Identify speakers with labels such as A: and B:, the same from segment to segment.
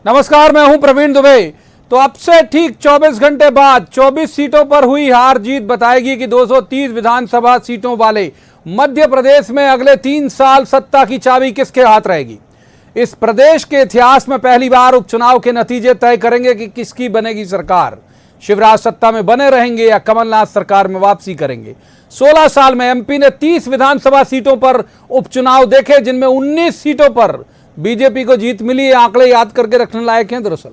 A: नमस्कार, मैं हूं प्रवीण दुबे। तो अब से ठीक 24 घंटे बाद 24 सीटों पर हुई हार जीत बताएगी कि 230 विधानसभा सीटों वाले मध्य प्रदेश में अगले 3 साल सत्ता की चाबी किसके हाथ रहेगी। इस प्रदेश के इतिहास में पहली बार उपचुनाव के नतीजे तय करेंगे कि किसकी बनेगी सरकार। शिवराज सत्ता में बने रहेंगे या कमलनाथ सरकार में वापसी करेंगे। 16 साल में एमपी ने 30 विधानसभा सीटों पर उपचुनाव देखे, जिनमें 19 सीटों पर बीजेपी को जीत मिली। आंकड़े याद करके रखने लायक हैं दरअसल।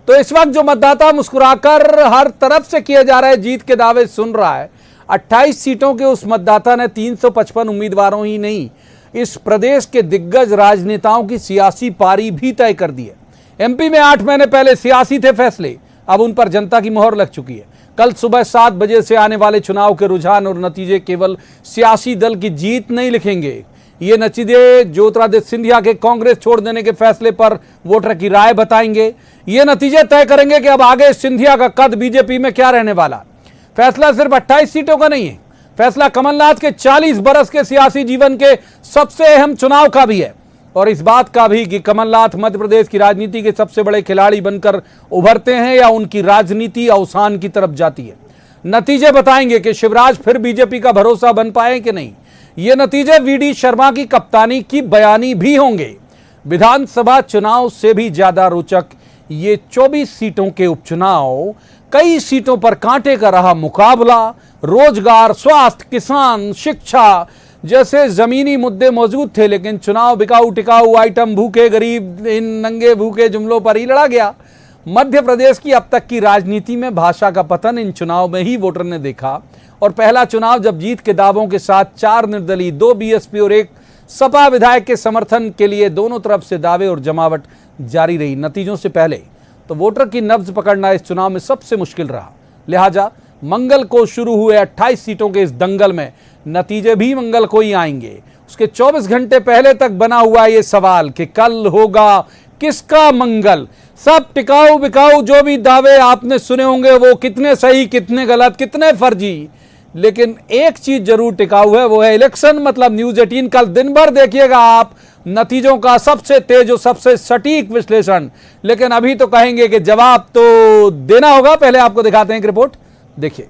A: तो इस वक्त जो मतदाता मुस्कुराकर हर तरफ से किए जा रहे जीत के दावे सुन रहा है, 28 सीटों के उस मतदाता ने 355 उम्मीदवारों ही नहीं, इस प्रदेश के दिग्गज राजनेताओं की सियासी पारी भी तय कर दी है। एमपी में 8 महीने पहले सियासी थे फैसले, अब उन पर जनता की मोहर लग चुकी है। कल सुबह 7 बजे से आने वाले चुनाव के रुझान और नतीजे केवल सियासी दल की जीत नहीं लिखेंगे। ये नतीजे ज्योतिरादित्य सिंधिया के कांग्रेस छोड़ देने के फैसले पर वोटर की राय बताएंगे। ये नतीजे तय करेंगे कि अब आगे सिंधिया का कद बीजेपी में क्या रहने वाला। फैसला सिर्फ 28 सीटों का नहीं है, फैसला कमलनाथ के 40 बरस के सियासी जीवन के सबसे अहम चुनाव का भी है, और इस बात का भी कि कमलनाथ मध्य प्रदेश की राजनीति के सबसे बड़े खिलाड़ी बनकर उभरते हैं या उनकी राजनीति अवसान की तरफ जाती है। नतीजे बताएंगे कि शिवराज फिर बीजेपी का भरोसा बन पाए कि नहीं। ये नतीजे वीडी शर्मा की कप्तानी की बयानी भी होंगे। विधानसभा चुनाव से भी ज्यादा रोचक ये 24 सीटों के उपचुनाव। कई सीटों पर कांटे का रहा मुकाबला। रोजगार, स्वास्थ्य, किसान, शिक्षा जैसे जमीनी मुद्दे मौजूद थे, लेकिन चुनाव बिकाऊ टिकाऊ आइटम, भूखे गरीब, इन नंगे भूखे जुमलों पर ही लड़ा गया। मध्य प्रदेश की अब तक की राजनीति में भाषा का पतन इन चुनाव में ही वोटर ने देखा। और पहला चुनाव जब जीत के दावों के साथ 4 निर्दलीय, 2 बीएसपी और 1 सपा विधायक के समर्थन के लिए दोनों तरफ से दावे और जमावट जारी रही। नतीजों से पहले तो वोटर की नब्ज पकड़ना इस चुनाव में सबसे मुश्किल रहा। लिहाजा मंगल को शुरू हुए 28 सीटों के इस दंगल में नतीजे भी मंगल को ही आएंगे। उसके 24 घंटे पहले तक बना हुआ ये सवाल कि कल होगा किसका मंगल। सब टिकाऊ बिकाऊ जो भी दावे आपने सुने होंगे वो कितने सही, कितने गलत, कितने फर्जी, लेकिन एक चीज जरूर टिकाऊ है, वो है इलेक्शन मतलब न्यूज 18। कल दिन भर देखिएगा आप नतीजों का सबसे तेज और सबसे सटीक विश्लेषण। लेकिन अभी तो कहेंगे कि जवाब तो देना होगा। पहले आपको दिखाते हैं एक रिपोर्ट, देखिए।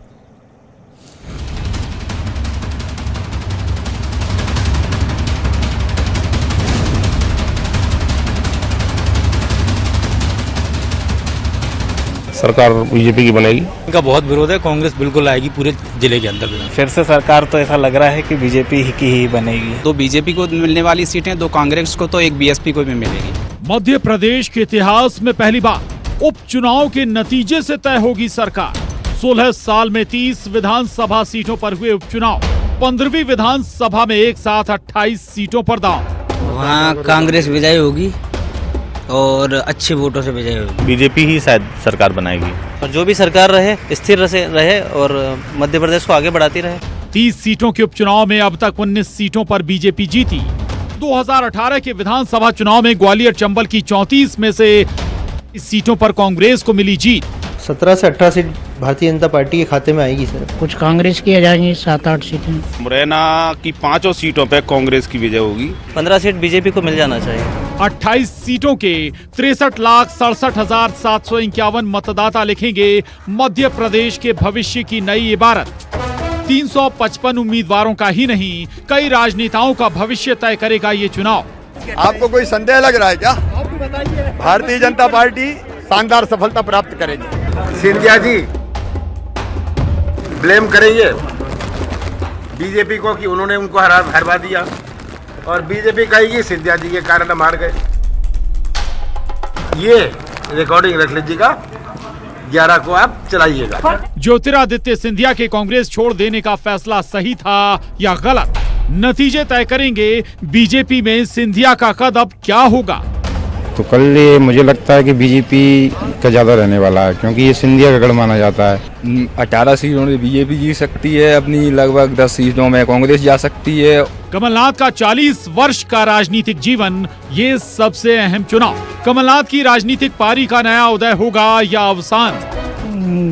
B: सरकार बीजेपी की बनेगी।
C: इनका बहुत विरोध है, कांग्रेस बिल्कुल आएगी पूरे जिले के अंदर।
D: फिर से सरकार तो ऐसा लग रहा है कि बीजेपी की ही बनेगी।
E: 2 बीजेपी को मिलने वाली सीटें, 2 कांग्रेस को तो 1 बीएसपी को भी मिलेगी।
F: मध्य प्रदेश के इतिहास में पहली बार उपचुनाव के नतीजे से तय होगी सरकार। 16 साल में 30 विधानसभा सीटों पर हुए उपचुनाव। 15वीं विधानसभा में एक साथ 28 सीटों पर दांव।
G: वहाँ कांग्रेस विजयी होगी और अच्छे वोटों से विजय होगी।
D: बीजेपी ही शायद सरकार बनाएगी,
G: और जो भी सरकार रहे स्थिर रहे और मध्य प्रदेश को आगे बढ़ाती रहे।
F: 30 सीटों के उपचुनाव में अब तक 19 सीटों पर बीजेपी जीती। 2018 के विधानसभा चुनाव में ग्वालियर चंबल की 34 में से इस सीटों पर कांग्रेस को मिली जीत।
H: 17 से 18 सीट भारतीय जनता पार्टी के खाते में आएगी सर।
I: कुछ कांग्रेस की आ जाएंगी, 7-8 सीटें।
B: मुरैना की 5 सीटों पे कांग्रेस की विजय होगी।
G: 15 सीट बीजेपी को मिल जाना चाहिए।
F: 28 सीटों के 63,67,751 मतदाता लिखेंगे मध्य प्रदेश के भविष्य की नई इबारत। 355 उम्मीदवारों का ही नहीं, कई राजनेताओं का भविष्य तय करेगा ये चुनाव।
J: आपको कोई संदेह लग रहा है क्या? भारतीय जनता पार्टी शानदार सफलता प्राप्त करेगी।
K: सिंधिया जी ब्लेम करेंगे बीजेपी को कि उन्होंने उनको हरवा दिया, और बीजेपी कहेगी सिंधिया जी के कारण हम हार गए। ये रिकॉर्डिंग रख लीजिएगा, 11 को आप चलाइएगा।
F: ज्योतिरादित्य सिंधिया के कांग्रेस छोड़ देने का फैसला सही था या गलत, नतीजे तय करेंगे। बीजेपी में सिंधिया का कद अब क्या होगा।
L: तो कल ये मुझे लगता है कि बीजेपी का ज्यादा रहने वाला है, क्योंकि ये सिंधिया का गढ़ माना जाता है।
M: 18 सीटों में बीजेपी जीत सकती है अपनी, लगभग 10 सीटों में कांग्रेस जा सकती है।
F: कमलनाथ का 40 वर्ष का राजनीतिक जीवन, ये सबसे अहम चुनाव। कमलनाथ की राजनीतिक पारी का नया उदय होगा या अवसान।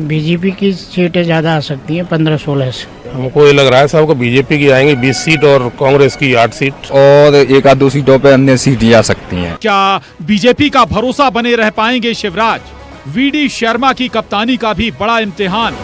I: बीजेपी की सीटें ज्यादा आ सकती हैं, 15-16 से।
L: हमको ये लग रहा है सबको बीजेपी की आएंगी 20 सीट और कांग्रेस की 8 सीट।
M: और एक आध दो सीटों पे अन्य सीट जा सकती हैं।
F: क्या बीजेपी का भरोसा बने रह पाएंगे शिवराज? वीडी शर्मा की कप्तानी का भी बड़ा इम्तिहान।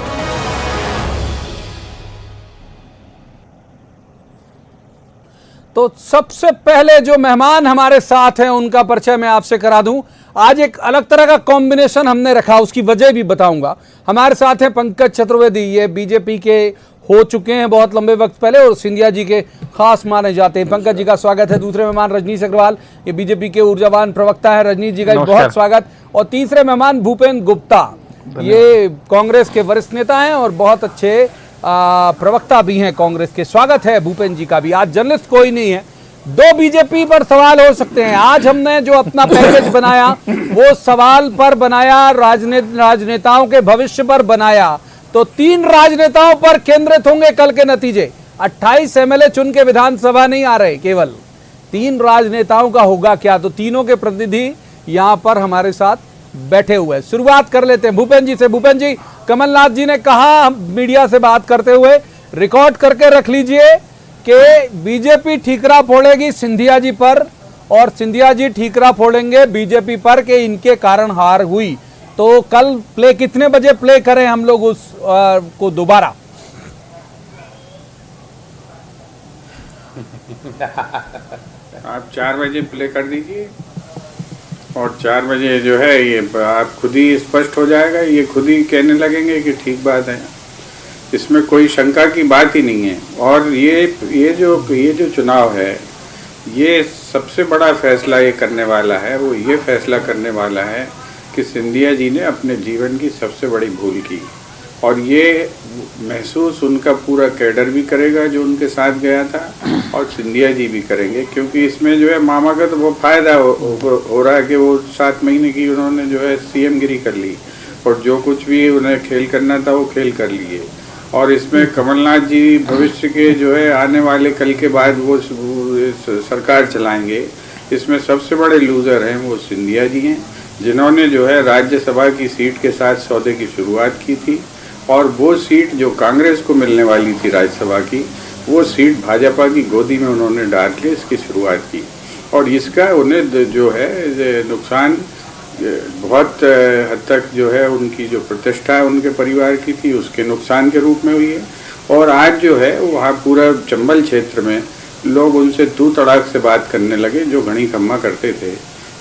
A: तो सबसे पहले जो मेहमान हमारे साथ हैं उनका परिचय मैं आपसे करा दूं। आज एक अलग तरह का कॉम्बिनेशन हमने रखा, उसकी वजह भी बताऊंगा। हमारे साथ हैं पंकज चतुर्वेदी, ये बीजेपी के हो चुके हैं बहुत लंबे वक्त पहले और सिंधिया जी के खास माने जाते हैं। पंकज जी का स्वागत है। दूसरे मेहमान रजनीश अग्रवाल, ये बीजेपी के ऊर्जावान प्रवक्ता है। रजनीश जी का बहुत स्वागत। और तीसरे मेहमान भूपेंद्र गुप्ता, ये कांग्रेस के वरिष्ठ नेता हैं और बहुत अच्छे प्रवक्ता भी हैं कांग्रेस के। स्वागत है भूपेंद्र जी का भी। आज जर्नलिस्ट कोई नहीं है, दो बीजेपी पर सवाल हो सकते हैं। आज हमने जो अपना पैकेज बनाया वो सवाल पर बनाया, राजनेताओं के भविष्य पर बनाया। तो 3 राजनेताओं पर केंद्रित होंगे कल के नतीजे। 28 एमएलए चुन के विधानसभा नहीं आ रहे, केवल 3 राजनेताओं का होगा क्या? तो तीनों के प्रतिनिधि यहां पर हमारे साथ बैठे हुए। शुरुआत कर लेते हैं भूपेंद्र जी से। भूपेंद्र जी, कमलनाथ जी ने कहा मीडिया से बात करते हुए, रिकॉर्ड करके रख लीजिए कि बीजेपी ठीकरा फोड़ेगी सिंधिया जी पर और सिंधिया जी ठीकरा फोड़ेंगे बीजेपी पर कि इनके कारण हार हुई। तो कल प्ले कितने बजे प्ले करें हम लोग उस को दोबारा?
K: आप 4 बजे प्ले कर दीजिए और 4 बजे जो है ये आप खुद ही स्पष्ट हो जाएगा। ये खुद ही कहने लगेंगे कि ठीक बात है, इसमें कोई शंका की बात ही नहीं है। और ये जो चुनाव है, ये सबसे बड़ा फैसला ये करने वाला है, वो ये फैसला करने वाला है कि सिंधिया जी ने अपने जीवन की सबसे बड़ी भूल की। और ये महसूस उनका पूरा कैडर भी करेगा जो उनके साथ गया था, और सिंधिया जी भी करेंगे, क्योंकि इसमें जो है मामा का तो वो फायदा हो रहा है कि वो 7 महीने की उन्होंने जो है सीएम गिरी कर ली और जो कुछ भी उन्हें खेल करना था वो खेल कर लिए। और इसमें कमलनाथ जी भविष्य के जो है आने वाले कल के बाद वो सरकार चलाएंगे। इसमें सबसे बड़े लूजर हैं वो सिंधिया जी हैं, जिन्होंने जो है राज्यसभा की सीट के साथ सौदे की शुरुआत की थी। और वो सीट जो कांग्रेस को मिलने वाली थी राज्यसभा की, वो सीट भाजपा की गोदी में उन्होंने डाल के इसकी शुरुआत की। और इसका उन्हें जो है नुकसान बहुत हद तक जो है उनकी जो प्रतिष्ठा है उनके परिवार की थी, उसके नुकसान के रूप में हुई है। और आज जो है वहाँ पूरा चंबल क्षेत्र में लोग उनसे तू तड़ाक से बात करने लगे जो घड़ी खम्मा करते थे।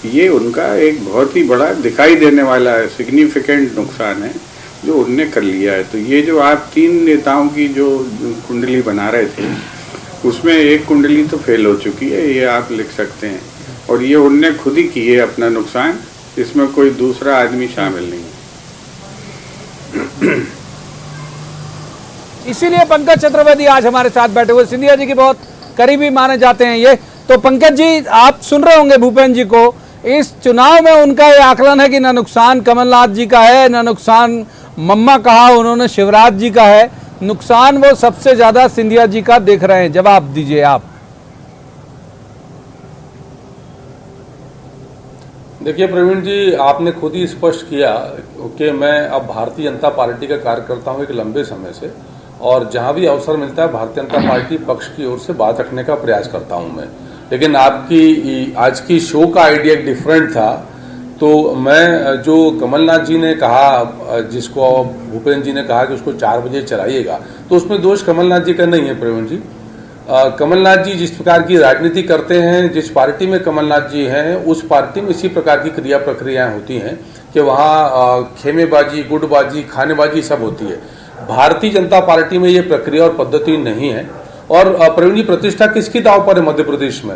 K: ये उनका एक बहुत ही बड़ा दिखाई देने वाला सिग्निफिकेंट नुकसान है जो उनने कर लिया है। तो ये जो आप 3 नेताओं की जो कुंडली बना रहे थे, उसमें एक कुंडली तो फेल हो चुकी है, ये आप लिख सकते हैं। और ये उनने खुद ही की है अपना नुकसान, इसमें कोई दूसरा आदमी शामिल नहीं।
A: इसीलिए पंकज चतुर्वेदी आज हमारे साथ बैठे हुए, सिंधिया जी की बहुत करीबी माने जाते हैं ये। तो पंकज जी, आप सुन रहे होंगे भूपेंद्र जी को। इस चुनाव में उनका ये आकलन है कि न नुकसान कमलनाथ जी का है, न नुकसान मम्मा कहा उन्होंने शिवराज जी का है, नुकसान वो सबसे ज्यादा सिंधिया जी का देख रहे हैं। जवाब दीजिए आप।
N: देखिए प्रवीण जी, आपने खुद ही स्पष्ट किया कि मैं अब भारतीय जनता पार्टी का कार्यकर्ता हूं एक लंबे समय से, और जहां भी अवसर मिलता है भारतीय जनता पार्टी पक्ष की ओर से बात रखने का प्रयास करता हूं मैं। लेकिन आपकी आज की शो का आइडिया डिफरेंट था। तो मैं जो कमलनाथ जी ने कहा, जिसको भूपेंद्र जी ने कहा कि उसको 4 बजे चलाइएगा, तो उसमें दोष कमलनाथ जी का नहीं है प्रवीण जी। कमलनाथ जी जिस प्रकार की राजनीति करते हैं, जिस पार्टी में कमलनाथ जी हैं, उस पार्टी में इसी प्रकार की क्रिया प्रक्रियाएं होती हैं कि वहाँ खेमेबाजी, गुटबाजी, खानेबाजी सब होती है। भारतीय जनता पार्टी में ये प्रक्रिया और पद्धति नहीं है। और प्रवीण जी, प्रतिष्ठा किसकी दाव पर है मध्य प्रदेश में?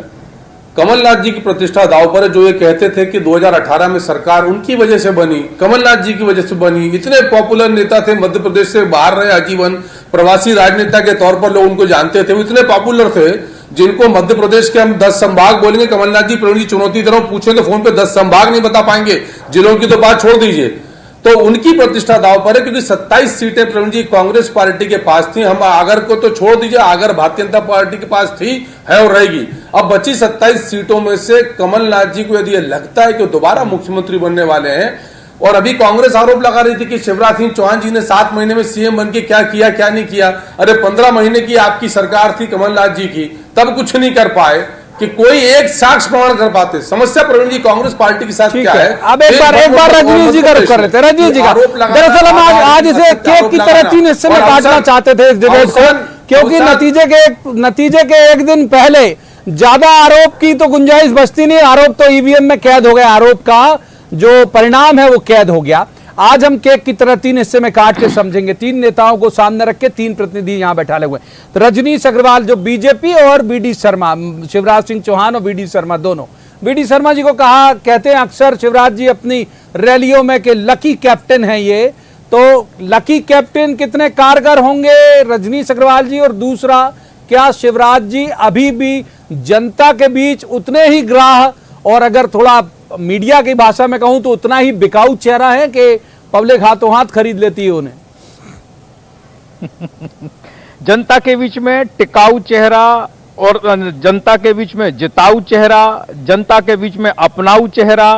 N: कमलनाथ जी की प्रतिष्ठा दाव पर है, जो ये कहते थे कि 2018 में सरकार उनकी वजह से बनी, कमलनाथ जी की वजह से बनी। इतने पॉपुलर नेता थे, मध्य प्रदेश से बाहर रहे आजीवन, प्रवासी राजनेता के तौर पर लोग उनको जानते थे। वो इतने पॉपुलर थे जिनको मध्य प्रदेश के हम 10 संभाग बोलेंगे। कमलनाथ जी प्रवीण जी चुनौती दे रहा हूं, पूछेंगे फोन पे 10 संभाग नहीं बता पाएंगे, जिलों की तो बात छोड़ दीजिए। तो उनकी प्रतिष्ठा दाव पर है, क्योंकि 27 सीटें प्रवीण जी कांग्रेस पार्टी के पास थी। हम आगर को तो छोड़ दीजिए, आगर भारतीय जनता पार्टी के पास थी, है और रहेगी। अब बची 27 सीटों में से कमलनाथ जी को यदि लगता है कि दोबारा मुख्यमंत्री बनने वाले हैं, और अभी कांग्रेस आरोप लगा रही थी कि शिवराज सिंह चौहान जी ने 7 महीने में सीएम बन के क्या किया क्या नहीं किया। अरे 15 महीने की आपकी सरकार थी कमलनाथ जी की, तब कुछ नहीं कर पाए कि कोई एक साक्ष्य प्रमाण कर पाते। समस्या प्रवीण जी कांग्रेस पार्टी के साथ क्या है?
A: अब एक बार रजनीश जी का रुख कर लेते हैं। रजनीश जी का दरअसल हम आज इसे केक की तरह 3 हिस्से में बांटना चाहते थे इस डिबेट को, क्योंकि नतीजे के एक दिन पहले ज्यादा आरोप की तो गुंजाइश बचती नहीं। आरोप तो ईवीएम में कैद हो गया, आरोप का जो परिणाम है वो कैद हो गया। आज हम केक की तरह 3 हिस्से में काट के समझेंगे। 3 नेताओं को सामने रख के 3 प्रतिनिधि यहां बैठाले हुए। तो रजनीश अग्रवाल जो बीजेपी और बीडी शर्मा, शिवराज सिंह चौहान और बीडी शर्मा दोनों। बीडी शर्मा जी को कहते हैं अक्सर शिवराज जी अपनी रैलियों में कि लकी कैप्टन है ये, तो लकी कैप्टन कितने कारगर होंगे रजनीश अग्रवाल जी? और दूसरा, क्या शिवराज जी अभी भी जनता के बीच उतने ही ग्राह्य और अगर थोड़ा मीडिया की भाषा में कहूं तो उतना ही बिकाऊ चेहरा है कि पब्लिक हाथों हाथ खरीद लेती है उन्हें?
L: जनता के बीच में टिकाऊ चेहरा और जनता के बीच में जिताऊ चेहरा, जनता के बीच में अपनाऊ चेहरा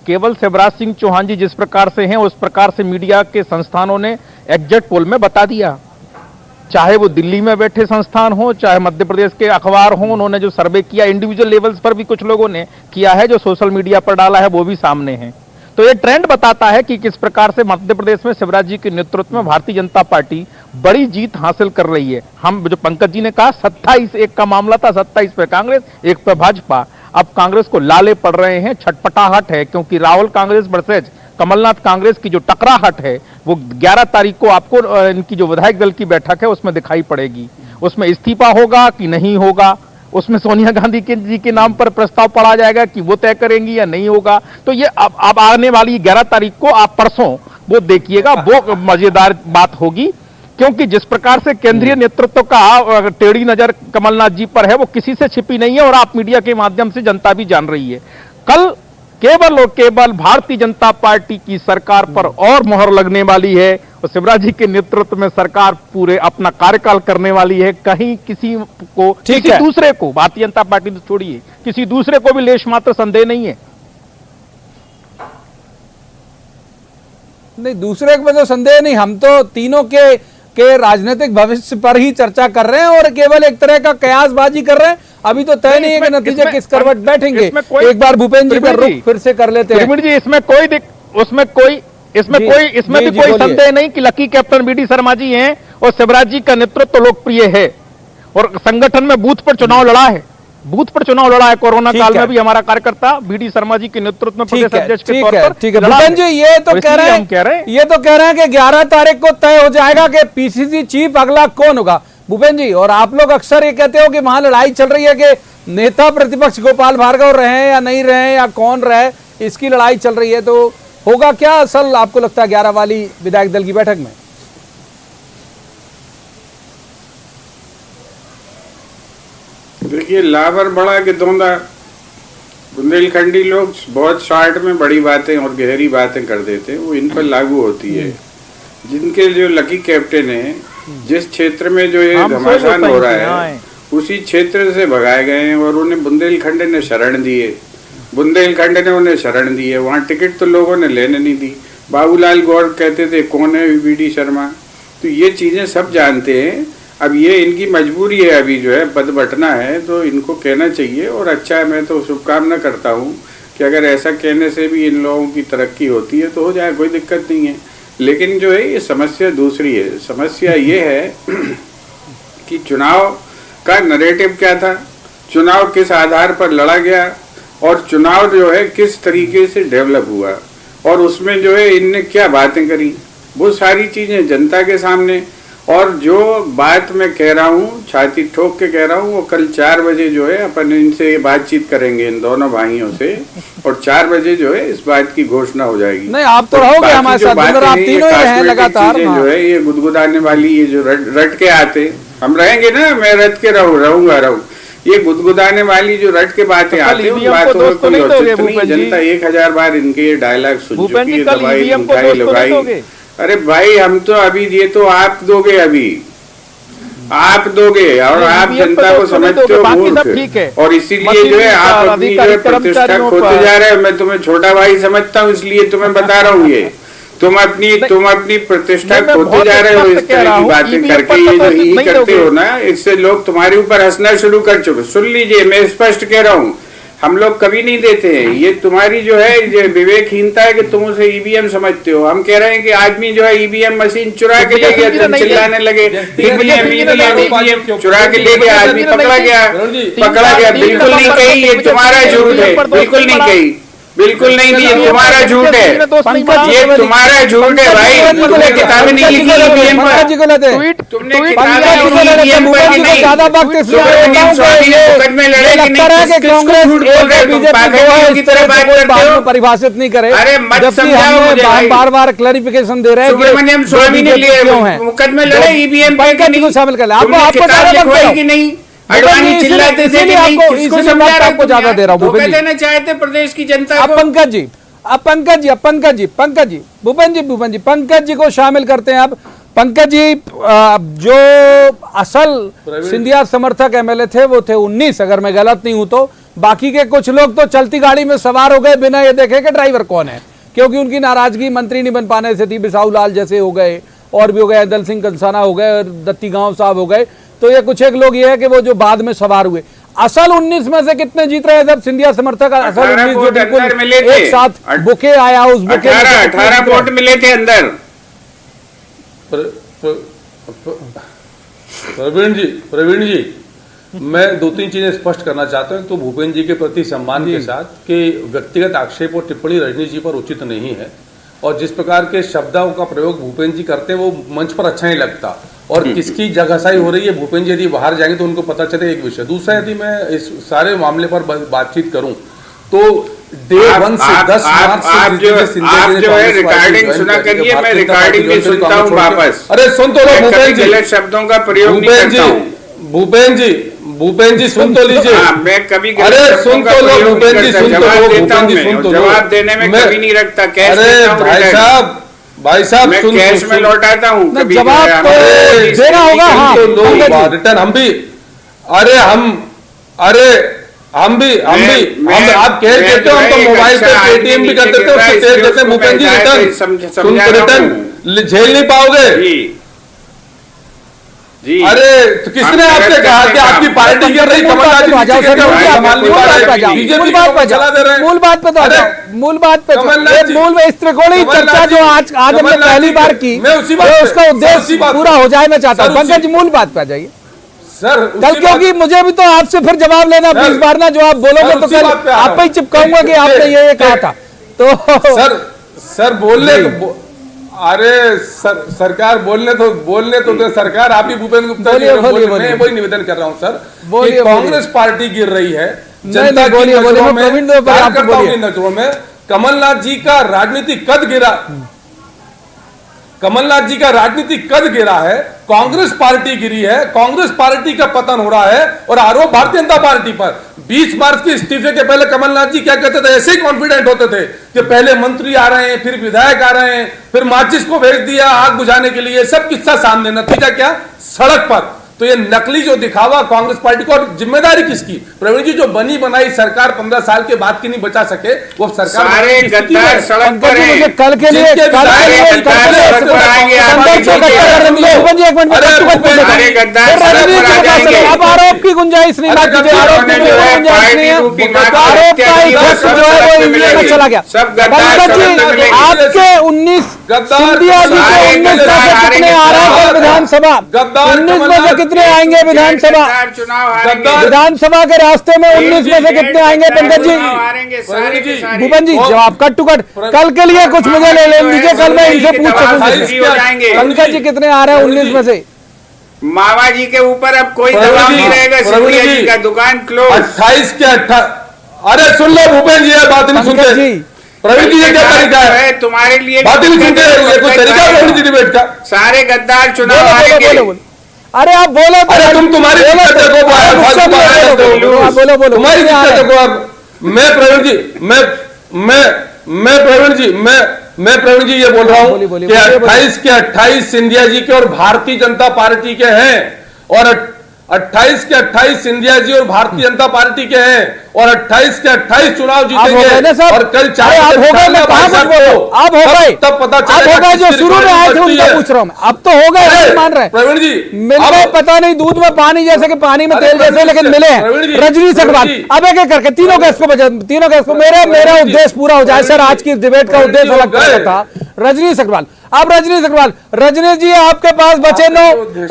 L: केवल शिवराज सिंह चौहान जी जिस प्रकार से हैं उस प्रकार से मीडिया के संस्थानों ने एग्जिट पोल में बता दिया। चाहे वो दिल्ली में बैठे संस्थान हो, चाहे मध्य प्रदेश के अखबार हो, उन्होंने जो सर्वे किया इंडिविजुअल लेवल्स पर भी कुछ लोगों ने किया है, जो सोशल मीडिया पर डाला है वो भी सामने है। तो ये ट्रेंड बताता है कि किस प्रकार से मध्य प्रदेश में शिवराज जी के नेतृत्व में भारतीय जनता पार्टी बड़ी जीत हासिल कर रही है। हम जो पंकज जी ने कहा 27-1 का मामला था, 27 पे कांग्रेस, 1 पे भाजपा। अब कांग्रेस को लाले पड़ रहे हैं, छटपटाहट है, क्योंकि राहुल कांग्रेस वर्सेज कमलनाथ कांग्रेस की जो टकराहट है वो 11 तारीख को आपको इनकी जो विधायक दल की बैठक है उसमें दिखाई पड़ेगी। उसमें इस्तीफा होगा कि नहीं होगा, उसमें सोनिया गांधी जी के नाम पर प्रस्ताव पड़ा जाएगा कि वो तय करेंगी या नहीं होगा। तो ये अब आने वाली 11 तारीख को आप परसों वो देखिएगा, वो मजेदार बात होगी, क्योंकि जिस प्रकार से केंद्रीय नेतृत्व का टेढ़ी नजर कमलनाथ जी पर है वो किसी से छिपी नहीं है और आप मीडिया के माध्यम से जनता भी जान रही है। कल केवल और केवल भारतीय जनता पार्टी की सरकार पर और मोहर लगने वाली है और शिवराज जी के नेतृत्व में सरकार पूरे अपना कार्यकाल करने वाली है। कहीं किसी को, किसी दूसरे को, भारतीय जनता पार्टी तो छोड़िए, किसी दूसरे को भी लेश मात्र संदेह नहीं है।
A: नहीं, दूसरे में तो संदेह नहीं, हम तो तीनों के राजनीतिक भविष्य पर ही चर्चा कर रहे हैं और केवल एक तरह का कयासबाजी कर रहे हैं। अभी तो तय नहीं है कि नतीजे किस करवट बैठेंगे। एक बार भूपेंद्र जी का रुख फिर से कर लेते हैं।
L: जी इसमें भी कोई संदेह नहीं कि lucky captain BD Sharma ji हैं और शिवराज जी का नेतृत्व लोकप्रिय है और संगठन में बूथ पर चुनाव लड़ा है, कोरोना काल में भी हमारा कार्यकर्ता बीडी शर्मा जी के नेतृत्व में प्रदेश अध्यक्ष के तौर पर।
A: ठीक है भूपेंद्र जी, ये तो कह रहे हैं कि 11 तारीख को तय हो जाएगा कि पीसीसी चीफ अगला कौन होगा। भूपेंद्र जी, और आप लोग अक्सर ये कहते हो कि वहां लड़ाई चल रही है कि नेता प्रतिपक्ष गोपाल भार्गव रहे या नहीं रहे या कौन रहे, इसकी लड़ाई चल रही है। तो होगा क्या असल आपको लगता है 11 वाली विधायक दल की बैठक में?
K: देखिए, लावर बड़ा के दोंदा बुंदेलखंडी लोग बहुत शॉर्ट में बड़ी बातें और गहरी बातें कर देते हैं, वो इन पर लागू होती है। जिनके जो लकी कैप्टन है, जिस क्षेत्र में जो ये घमासान हो रहा है उसी क्षेत्र से भगाए गए हैं और उन्हें बुंदेलखंड ने शरण दी है। बुंदेलखंड ने उन्हें शरण दी है, वहाँ टिकट तो लोगों ने लेने नहीं दी। बाबूलाल गौर कहते थे कौन है बीडी शर्मा, तो ये चीजें सब जानते हैं। अब ये इनकी मजबूरी है, अभी जो है पद बंटना है तो इनको कहना चाहिए और अच्छा है। मैं तो शुभकामना करता हूँ कि अगर ऐसा कहने से भी इन लोगों की तरक्की होती है तो हो जाए, कोई दिक्कत नहीं है। लेकिन जो है ये समस्या दूसरी है। समस्या ये है कि चुनाव का नरेटिव क्या था, चुनाव किस आधार पर लड़ा गया और चुनाव जो है किस तरीके से डेवलप हुआ और उसमें जो है इनने क्या बातें करी, वो सारी चीजें जनता के सामने। और जो बात मैं कह रहा हूँ, छाती ठोक के कह रहा हूँ, वो कल 4 बजे जो है अपन इनसे बातचीत करेंगे, इन दोनों भाइयों से, और 4 बजे जो है इस बात की घोषणा हो जाएगी।
A: नहीं, आप तो रहोगे हमारे साथ, आप तीनों ही हैं लगातार।
K: जो है ये गुदगुदाने वाली, ये जो रट के आते, हम रहेंगे ना, मैं रट के रहूंगा। ये गुदगुदाने वाली जो रट के बातें आती है, उन बातों में कोई औचित्य नहीं। जनता 1000 बार इनके ये डायलॉग सुन चुकी है, दवाई लगाई। अरे भाई, हम तो अभी ये तो आप दोगे, अभी आप दोगे और आप जनता को समझते हो
L: बाकी सब
K: मूर्ख।
L: ठीक है।
K: और इसीलिए जो है आप अपनी जो है प्रतिष्ठा खोते जा रहे हो। मैं तुम्हें छोटा भाई समझता हूँ, इसलिए तुम्हें बता रहा हूँ ये तुम अपनी प्रतिष्ठा खोते जा रहे हो इस तरह की बातें करके। ये जो ही करते हो ना, इससे लोग तुम्हारे ऊपर हंसना शुरू कर चुके। सुन लीजिए, मैं स्पष्ट कह रहा हूँ, हम लोग कभी नहीं देते हैं। ये तुम्हारी जो है ये विवेकहीनता है कि तुम उसे ईवीएम समझते हो। हम कह रहे हैं कि आदमी जो है ईवीएम मशीन चुरा के ले गया, तुम चिल्लाने लगे ईवीएम चुरा के ले गया, आदमी पकड़ा गया। बिल्कुल नहीं कही, ये तुम्हारा झूठ है। बिल्कुल नहीं कही, बिल्कुल नहीं दी, तुम्हारा झूठ है, ये तुम्हारा झूठ है भाई। तुमने किताबें नहीं लिखी ईवीएम पर, तुमने किताबें ईवीएम पर की नहीं। सुब्रमण्यम स्वामी ने मुकदमे लड़े कि नहीं?
A: कांग्रेस
K: झूठ बोल रहे हो, तुम पागलों की तरह बात करते हो।
A: परिभाषित नहीं करे।
K: अरे मत समझाओ मुझे भाई।
A: बार क्लैरिफिकेशन दे रहे हैं।
K: सुब्रमण्यम स्वामी ने मुकदमे लड़े ईवीएम पर कि नहीं?
A: शामिल कर
K: आपको कि नहीं? अडवाणी चिल्लाते थे कि नहीं? किसको समझा रहे हो?
A: आपको ज्यादा दे रहा हूँ।
K: धोखा देना चाहते प्रदेश की जनता को।
A: पंकज जी पंकज जी को शामिल करते हैं। अब पंकज जी, जो असल सिंधिया समर्थक एमएलए थे वो थे 19, अगर मैं गलत नहीं हूं तो। बाकी के कुछ लोग तो चलती गाड़ी में सवार हो गए बिना ये देखे कि ड्राइवर कौन है, क्योंकि उनकी नाराजगी मंत्री नहीं बन पाने से थी। बिसाऊ लाल जैसे हो गए, और भी हो गए, दल सिंह कंसाना हो गए, दत्ती गांव साहब हो गए। तो ये कुछ एक लोग ये है कि वो जो बाद में सवार हुए। असल 19 में से कितने जीत रहे हैं सब सिंधिया समर्थक? असल 19 जो बिल्कुल एक साथ बुके आया, उस बुके
K: 18 वोट मिले थे अंदर।
N: प्रवीण जी, मैं 2-3 चीजें स्पष्ट करना चाहता हूं। तो भूपेन्द्र जी के प्रति सम्मान के साथ कि व्यक्तिगत आक्षेप और टिप्पणी रजनी जी पर उचित नहीं है, और जिस प्रकार के शब्दों का प्रयोग भूपेन्द्र जी करते हैं वो मंच पर अच्छा नहीं लगता। और किसकी जगहसाई हो रही है, भूपेन्द्र जी यदि बाहर जाएंगे तो उनको पता चले, एक विषय। दूसरा, यदि मैं इस सारे मामले पर बातचीत करूं तो डे 1 से 10 मार्च
K: आप जो है रिकॉर्डिंग सुना करिए, मैं रिकॉर्डिंग भी सुनता हूं वापस।
N: अरे सुन तो लो भूपेन्द्र जी,
K: गलत शब्दों का प्रयोग नहीं करता हूं।
N: भूपेन्द्र जी सुन तो लीजिए।
K: मैं कभी
N: अरे सुन तो लो भूपेन्द्र जी, सुन तो लो भूपेन्द्र जी, सुन तो लो।
K: जवाब देने में कभी नहीं रखता, कैश
N: अरे भाई साहब
K: मैं कैश में लौटाता हूँ।
A: जवाब तो देना होगा। हाँ,
N: रिटर्न हम भी, हम भी आप कैश देते हो, हम तो मोबाइल पे पेटीएम भी कर देते हो, उससे कैश देते हैं। भूपेन्द्र जी रिटर्न झेल नहीं पाओगे
K: जी।
N: अरे तो किसने आपसे कहा कि आपकी पार्टी गिर रही? कमलनाथ जी
A: मूल में इस त्रिकोणीय चर्चा जो आज हमने पहली बार की, उसका उद्देश्य पूरा हो जाए। मैं चाहता हूँ पंकज जी मूल बात पे आ जाइए
N: सर।
A: कल क्योंकि मुझे भी तो आपसे फिर जवाब लेना 20 बार ना, जो आप बोलोगे तो कल आप पे ही चिपकाऊंगा कि आपने ये कहा था। तो
N: सर बोलने, अरे सरकार बोलने तो सरकार, आप ही भूपेन्द्र गुप्ता जी, मैं वही निवेदन कर रहा हूं सर कि कांग्रेस पार्टी गिर रही है जनता की नजरों में। कमलनाथ जी का राजनीतिक कद गिरा, कमलनाथ जी का राजनीतिक कद गिरा है, कांग्रेस पार्टी गिरी है, कांग्रेस पार्टी का पतन हो रहा है। और आरोप भारतीय जनता पार्टी पर। 20 मार्च के इस्तीफे के पहले कमलनाथ जी क्या कहते थे? ऐसे ही कॉन्फिडेंट होते थे कि पहले मंत्री आ रहे हैं, फिर विधायक आ रहे हैं, फिर माचिस को भेज दिया आग बुझाने के लिए, सब किस्सा सामने। नतीजा क्या? सड़क पर। तो ये नकली जो दिखावा कांग्रेस पार्टी को, और जिम्मेदारी किसकी? प्रवीण जी, जो बनी बनाई सरकार 15 साल के बाद की नहीं बचा सके, वो सरकार
K: सारे गद्दार सड़क पर हैं।
A: कल के लिए अब आरोप की गुंजाइश नहीं, चला गया। आपके 19 सिंधिया जी के 19 कितने आ रहे हैं विधानसभा? 19 में से कितने आएंगे विधानसभा? विधानसभा के रास्ते में 19 में से कितने आएंगे पंकज जी? भूपेन्द्र जी जवाब कट टू कट। कल के लिए कुछ मुझे ले लीजिए, कल मैं इनसे पूछ सकूंगा। पंकज जी कितने आ रहे हैं 19 में से?
K: मावा जी के ऊपर अब कोई दबाव नहीं रहेगा। सिंधिया जी का दुकान क्लोज।
N: 28 के 18। अरे सुन लो भूपेन्द्र जी, बात नहीं सुनते। प्रवीण जी, ये क्या तरीका है
K: तुम्हारे लिए?
N: बात नहीं सुनते, ये कोई तरीका है प्रवीण जी डिबेट का?
K: सारे गद्दार चुनाव हारेंगे।
A: अरे आप बोलो,
N: अरे तुम्हारी दिक्कत देखो, तुम्हारी दिक्कत देखो। मैं प्रवीण जी ये बोल रहा हूं कि 28 के 28 सिंधिया जी के और भारतीय जनता पार्टी के हैं, और 28 के 28 सिंधिया जी और भारतीय जनता पार्टी के हैं और 28 के 28 चुनाव जीतेंगे और कल 4
A: आप हो गए, मैं कहां कुछ बोल रहा हूं, आप हो गए,
N: तब पता चलेगा।
A: आप हो गए, जो शुरू में आए थे उनका पूछ रहा हूं मैं, अब तो हो गए, मान रहे हैं
N: प्रवीण जी,
A: मिल गए, पता नहीं दूध में पानी जैसे कि पानी में तेल जैसे, लेकिन मिले हैं। रजनीश अग्रवाल, अब एक एक करके तीनों गैस को मेरा उद्देश्य पूरा हो जाए सर, आज की डिबेट का उद्देश्य अलग था। रजनीश अग्रवाल, अब रजनीश जी आपके पास बचे 9,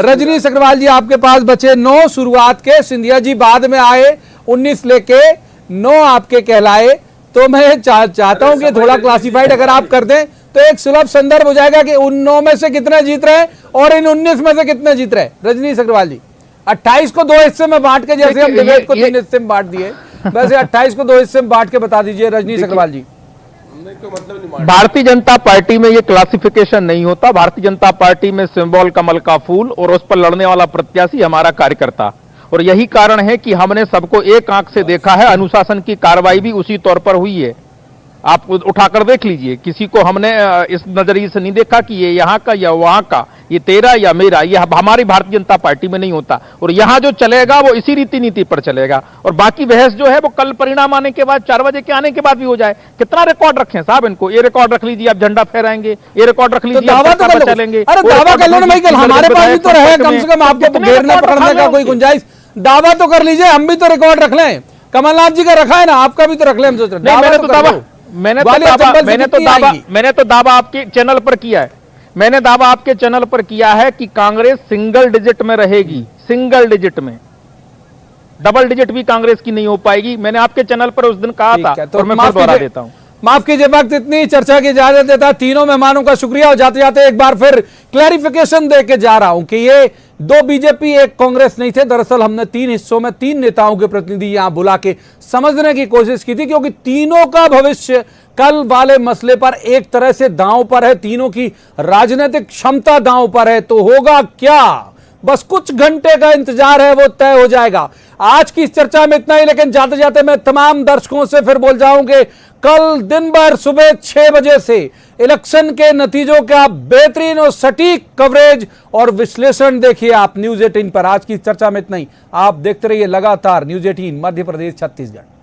A: रजनीश अग्रवाल जी आपके पास बचे 9 शुरुआत के, सिंधिया जी बाद में आए 19 लेके 9 आपके कहलाए। तो मैं चाहता हूं कि थोड़ा क्लासिफाइड अगर आप कर दें तो एक सुलभ संदर्भ हो जाएगा कि उन 9 में से कितने जीत रहे हैं और इन 19 में से कितने जीत रहे हैं। रजनीश अग्रवाल जी, 28 को 2 हिस्से में बांट के, जैसे हम डिबेट को 3 हिस्से में बांट दिए, वैसे 28 को 2 हिस्से में बांट के बता दीजिए रजनीश अग्रवाल जी।
L: भारतीय जनता पार्टी में ये क्लासिफिकेशन नहीं होता। भारतीय जनता पार्टी में सिंबल कमल का फूल और उस पर लड़ने वाला प्रत्याशी हमारा कार्यकर्ता, और यही कारण है कि हमने सबको एक आंख से देखा है। अनुशासन की कार्रवाई भी उसी तौर पर हुई है, आप उठाकर देख लीजिए। किसी को हमने इस नजरिए से नहीं देखा कि ये यहाँ का या वहां का, ये तेरा या मेरा, ये हमारी भारतीय जनता पार्टी में नहीं होता। और यहाँ जो चलेगा वो इसी रीति नीति पर चलेगा, और बाकी बहस जो है वो कल परिणाम आने के बाद 4 बजे के आने के बाद भी हो जाए। कितना रिकॉर्ड रखें साहब इनको, ये रिकॉर्ड रख लीजिए आप झंडा फहराएंगे, ये रिकॉर्ड रख लीजिए
A: दावा तो कर
L: चलेंगे।
A: अरे दावा कर लो ना भाई, कल हमारे पास भी तो रहे, कम से कम आपको घेरने पकड़ने का कोई गुंजाइश, दावा तो कर लीजिए, हम भी तो रिकॉर्ड रख लें। कमलनाथ जी का रखा है ना, आपका भी तो रख लें। हम सोच रहे
L: मैंने तो दावा आपके चैनल पर किया है, मैंने दावा आपके चैनल पर किया है कि कांग्रेस सिंगल डिजिट में रहेगी, सिंगल डिजिट में, डबल डिजिट भी कांग्रेस की नहीं हो पाएगी। मैंने आपके चैनल पर उस दिन कहा था, और मैं फिर दोहरा देता हूं।
A: माफ कीजिए, वक्त इतनी चर्चा की इजाजत देता। तीनों मेहमानों का शुक्रिया, और जाते जाते एक बार फिर क्लैरिफिकेशन दे के जा रहा हूं कि ये 2 बीजेपी 1 कांग्रेस नहीं थे। दरअसल हमने 3 हिस्सों में 3 नेताओं के प्रतिनिधि यहां बुला के समझने की कोशिश की थी, क्योंकि तीनों का भविष्य कल वाले मसले पर एक तरह से दांव पर है, तीनों की राजनीतिक क्षमता दांव पर है। तो होगा क्या, बस कुछ घंटे का इंतजार है, वो तय हो जाएगा। आज की इस चर्चा में इतना ही, लेकिन जाते जाते मैं तमाम दर्शकों से फिर बोल जाऊंगे, कल दिन भर सुबह 6 बजे से इलेक्शन के नतीजों का बेहतरीन और सटीक कवरेज और विश्लेषण देखिए आप न्यूज़ 18 पर। आज की चर्चा में इतना ही, आप देखते रहिए लगातार न्यूज़ 18 मध्य प्रदेश छत्तीसगढ़।